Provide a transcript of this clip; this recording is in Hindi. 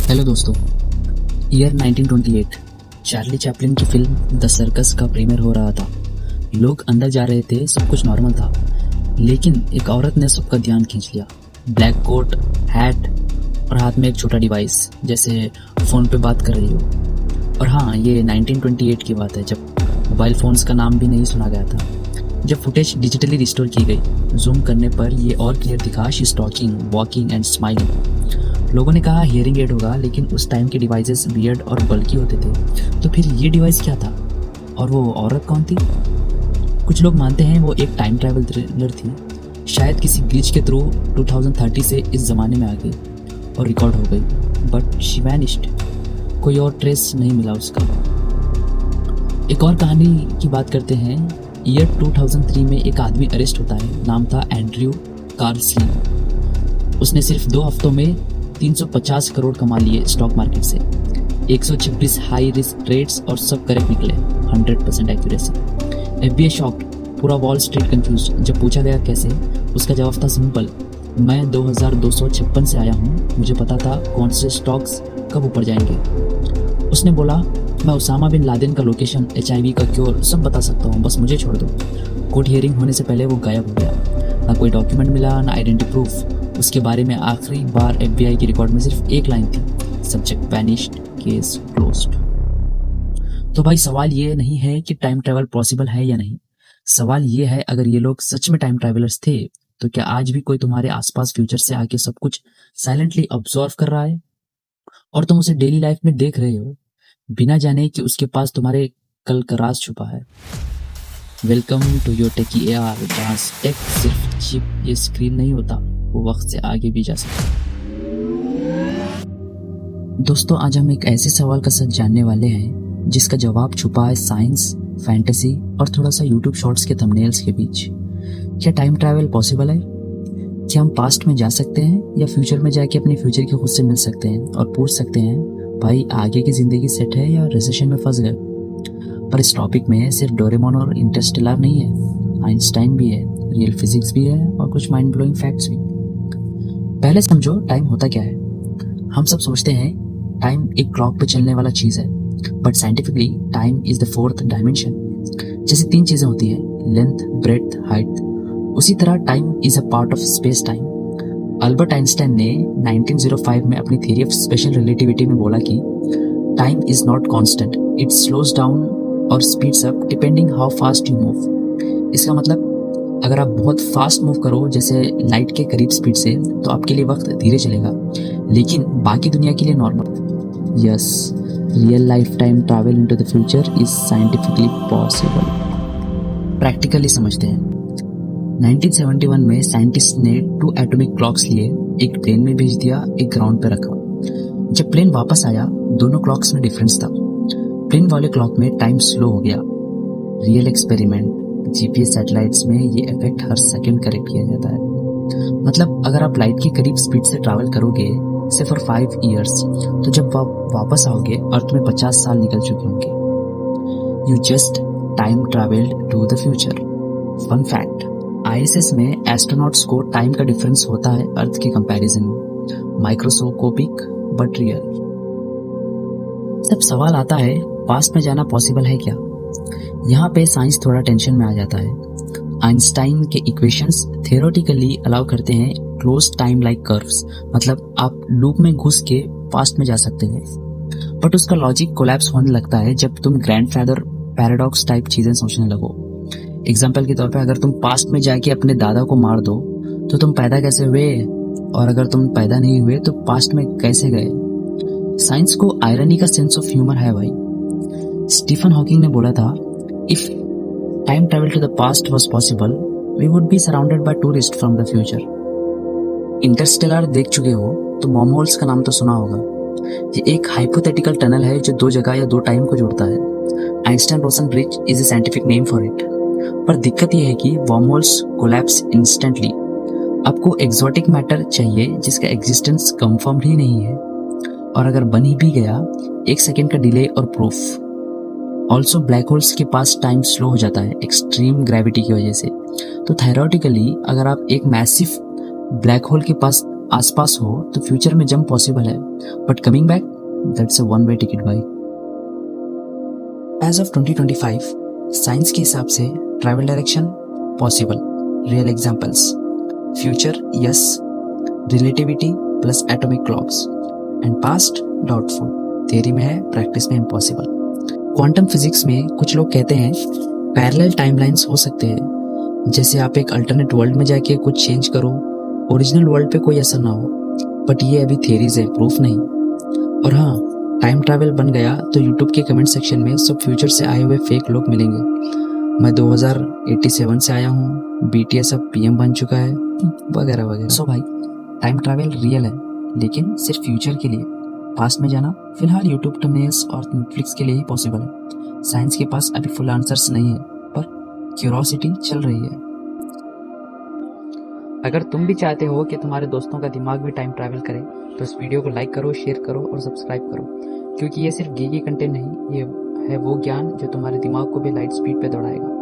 हेलो दोस्तों। ईयर 1928 चार्ली चैपलिन की फिल्म द सर्कस का प्रीमियर हो रहा था। लोग अंदर जा रहे थे, सब कुछ नॉर्मल था, लेकिन एक औरत ने सबका ध्यान खींच लिया। ब्लैक कोट, हैट और हाथ में एक छोटा डिवाइस, जैसे फ़ोन पे बात कर रही हो। और हाँ, ये 1928 की बात है, जब मोबाइल फ़ोन्स का नाम भी नहीं सुना गया था। जब फुटेज डिजिटली रिस्टोर की गई, जूम करने पर ये और क्लियर दिखा, she is talking, walking and smiling. लोगों ने कहा हियरिंग एड होगा, लेकिन उस टाइम के डिवाइसेस वियर्ड और बल्की होते थे। तो फिर ये डिवाइस क्या था और वो औरत कौन थी? कुछ लोग मानते हैं वो एक टाइम ट्रैवल थ्रिलर थी, शायद किसी ग्लिच के थ्रू 2030 से इस ज़माने में आ गई और रिकॉर्ड हो गई, बट शी वैनिश्ड। कोई और ट्रेस नहीं मिला उसका। एक और कहानी की बात करते हैं। ईयर 2003 में एक आदमी अरेस्ट होता है, नाम था एंड्रयू कार्लसन। उसने सिर्फ 2 हफ्तों में 350 करोड़ कमा लिए स्टॉक मार्केट से। 126 हाई रिस्क ट्रेड्स और सब करेक्ट निकले, 100% एक्यूरेसी। एफबीआई शॉक्ड, पूरा वॉल स्ट्रीट कंफ्यूज। जब पूछा गया कैसे, उसका जवाब था सिंपल, मैं 2256 से आया हूँ, मुझे पता था कौन से स्टॉक्स कब ऊपर जाएंगे। उसने बोला, मैं उसामा बिन लादेन का लोकेशन, HIV का क्योर सब बता सकता हूँ, बस मुझे छोड़ दो। कोर्ट हियरिंग होने से पहले वो गायब हो गया। ना कोई डॉक्यूमेंट मिला, ना आइडेंटिटी प्रूफ। उसके बारे में आखिरी बार FBI की रिकॉर्ड में सिर्फ एक लाइन थी, सब्जेक्ट वैनिश्ड, केस क्लोज्ड। तो भाई सवाल ये नहीं है कि टाइम ट्रैवल पॉसिबल है या नहीं। सवाल ये है, अगर ये लोग सच में टाइम ट्रैवलर्स थे, तो क्या आज भी कोई तुम्हारे आसपास फ्यूचर से आके सब कुछ साइलेंटली ऑब्जर्व कर रहा है और तुम उसे डेली लाइफ में देख रहे हो, बिना जाने कि उसके पास तुम्हारे कल का राज छुपा है। Welcome to your techie AR, जहाँ टेक सिर्फ चिप या स्क्रीन नहीं होता, वो वक्त से आगे भी जा सकता है। दोस्तों, आज हम एक ऐसे सवाल का सच जानने वाले हैं जिसका जवाब छुपा है साइंस, फैंटेसी और थोड़ा सा यूट्यूब शॉर्ट्स के थंबनेल्स के बीच। क्या टाइम ट्रैवल पॉसिबल है? क्या हम पास्ट में जा सकते हैं या फ्यूचर में जाके अपने फ्यूचर के खुद से मिल सकते हैं और पूछ सकते हैं, भाई आगे की जिंदगी सेट है या रिसेशन में फंस गए? पर इस टॉपिक में सिर्फ डोरेमोन और इंटरस्टेलर नहीं है, आइंस्टाइन भी है, रियल फिजिक्स भी है और कुछ माइंड ब्लोइंग फैक्ट्स भी। पहले समझो टाइम होता क्या है। हम सब सोचते हैं टाइम एक क्लॉक पे चलने वाला चीज है, but scientifically time is the 4th dimension. जैसे 3 चीजें होती हैं, लेंथ, ब्रेड्थ, हाइट, उसी तरह time is a part of space time. Albert Einstein ने 1905 में अपनी थ्योरी ऑफ स्पेशल रिलेटिविटी में बोला कि time is not constant, it slows down और speeds up depending how fast you move. इसका मतलब, अगर आप बहुत फास्ट मूव करो, जैसे लाइट के करीब स्पीड से, तो आपके लिए वक्त धीरे चलेगा, लेकिन बाकी दुनिया के लिए normal. Yes, real life time travel into the future is scientifically possible. Practically समझते हैं। 1971 में साइंटिस्ट ने 2 एटॉमिक क्लॉक्स लिए, एक प्लेन में भेज दिया, एक ग्राउंड पे रखा। जब प्लेन वापस आया, दोनों क्लॉक्स में डिफरेंस था। प्लेन वाले क्लॉक में टाइम स्लो हो गया। रियल एक्सपेरिमेंट, GPS सैटेलाइट्स में ये इफेक्ट हर सेकंड करेक्ट किया जाता है। मतलब अगर आप लाइट के करीब स्पीड से ट्रैवल करोगे, से फॉर 5 इयर्स, तो जब आप वापस आओगे, अर्थ में 50 साल निकल चुके होंगे। You just time travelled to the future. Fun fact, ISS में एस्ट्रोनॉट्स को टाइम का डिफरेंस होता है अर्थ के कंपैरिजन में, माइक्रोस्कोपिक बट रियल। तब सवाल आता है, पास्ट में जाना पॉसिबल है क्या? यहाँ पे साइंस थोड़ा टेंशन में आ जाता है। आइंस्टाइन के इक्वेशंस थियोरेटिकली अलाउ करते हैं क्लोज टाइम लाइक कर्व्स, मतलब आप लूप में घुस के पास्ट में जा सकते हो। बट उसका लॉजिक कोलैप्स होने लगता है जब तुम ग्रैंडफादर पैराडॉक्स टाइप चीजें सोचने लगो। एग्जाम्पल के तौर पे, अगर तुम पास्ट में जाके अपने दादा को मार दो, तो तुम पैदा कैसे हुए? और अगर तुम पैदा नहीं हुए तो पास्ट में कैसे गए? साइंस को आयरनी का सेंस ऑफ ह्यूमर है भाई। स्टीफन हॉकिंग ने बोला था, if time travel to the past was possible, we would be surrounded by tourist from the future. Interstellar देख चुके हो तो मॉम होल्स का नाम तो सुना होगा। ये एक हाइपोथेटिकल टनल है जो 2 जगह या 2 टाइम को जोड़ता है। Einstein Rosen bridge is a scientific name for it. पर दिक्कत यह है कि वर्म होल्स कोलैप्स इंस्टेंटली। आपको एक्सोटिक मैटर चाहिए जिसका एग्जिस्टेंस कंफर्म ही नहीं है, और अगर बन ही भी गया, 1 सेकेंड का डिले और प्रूफ। ऑल्सो ब्लैक होल्स के पास टाइम स्लो हो जाता है एक्सट्रीम ग्रेविटी की वजह से। तो थ्योरेटिकली अगर आप एक मैसिव ब्लैक होल के पास आसपास हो तो फ्यूचर में जंप पॉसिबल है, but coming back that's a one way ticket भाई। एज ऑफ 2025 साइंस के हिसाब से travel direction possible. Real examples future yes, relativity plus atomic clocks, and past doubtful. Theory में है, प्रैक्टिस में इम्पॉसिबल। क्वांटम फिजिक्स में कुछ लोग कहते हैं पैरेलल टाइमलाइंस हो सकते हैं, जैसे आप एक अल्टरनेट वर्ल्ड में जाके कुछ चेंज करो, ओरिजिनल वर्ल्ड पे कोई असर ना हो, बट ये अभी थियरीज है, प्रूफ नहीं। और हाँ, टाइम ट्रैवल बन गया तो यूट्यूब के कमेंट सेक्शन में सब फ्यूचर से आए हुए फेक लोग मिलेंगे। मैं 2087 से आया हूँ, BTS अब PM बन चुका है, वगैरह वगैरह। सो भाई, टाइम ट्रैवल रियल है, लेकिन सिर्फ फ्यूचर के लिए। पास्ट में जाना फिलहाल यूट्यूब थंबनेल्स और नेटफ्लिक्स के लिए ही पॉसिबल है। साइंस के पास अभी फुल आंसर्स नहीं है, पर क्यूरोसिटी चल रही है। अगर तुम भी चाहते हो कि तुम्हारे दोस्तों का दिमाग भी टाइम ट्रैवल करे, तो इस वीडियो को लाइक करो, शेयर करो और सब्सक्राइब करो, क्योंकि ये सिर्फ गीकी कंटेंट नहीं, ये है वो ज्ञान जो तुम्हारे दिमाग को भी लाइट स्पीड पे दौड़ाएगा।